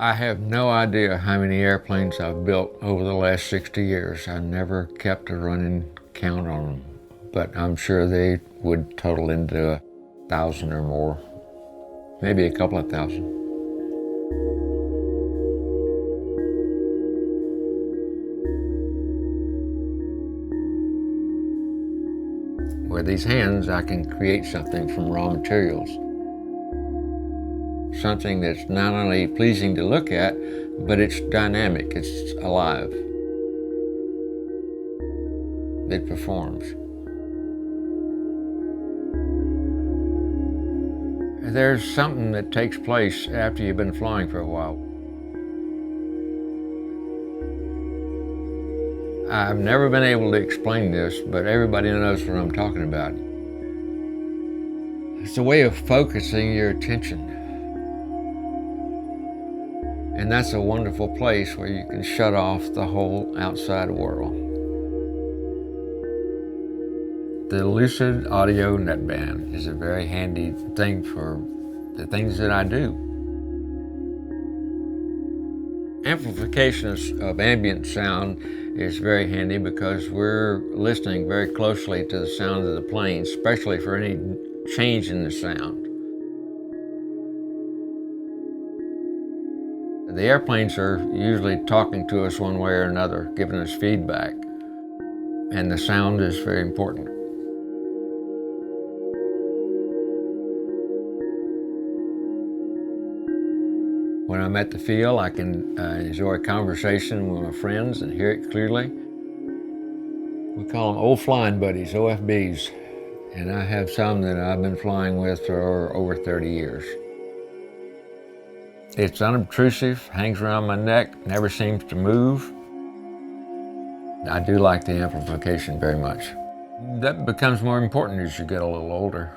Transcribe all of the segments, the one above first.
I have no idea how many airplanes I've built over the last 60 years. I never kept a running count on them, but I'm sure they would total into 1,000 or more, maybe a couple of thousand. With these hands, I can create something from raw materials. Something that's not only pleasing to look at, but it's dynamic, it's alive. It performs. There's something that takes place after you've been flying for a while. I've never been able to explain this, but everybody knows what I'm talking about. It's a way of focusing your attention. And that's a wonderful place where you can shut off the whole outside world. The Lucid Audio HearBand is a very handy thing for the things that I do. Amplification of ambient sound is very handy because we're listening very closely to the sound of the plane, especially for any change in the sound. The airplanes are usually talking to us one way or another, giving us feedback, and the sound is very important. When I'm at the field, I can enjoy conversation with my friends and hear it clearly. We call them old flying buddies, OFBs, and I have some that I've been flying with for over 30 years. It's unobtrusive, hangs around my neck, never seems to move. I do like the amplification very much. That becomes more important as you get a little older.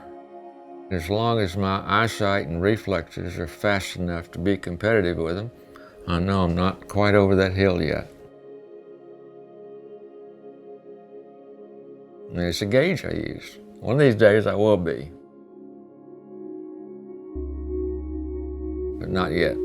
As long as my eyesight and reflexes are fast enough to be competitive with them, I know I'm not quite over that hill yet. And it's a gauge I use. One of these days I will be. But not yet.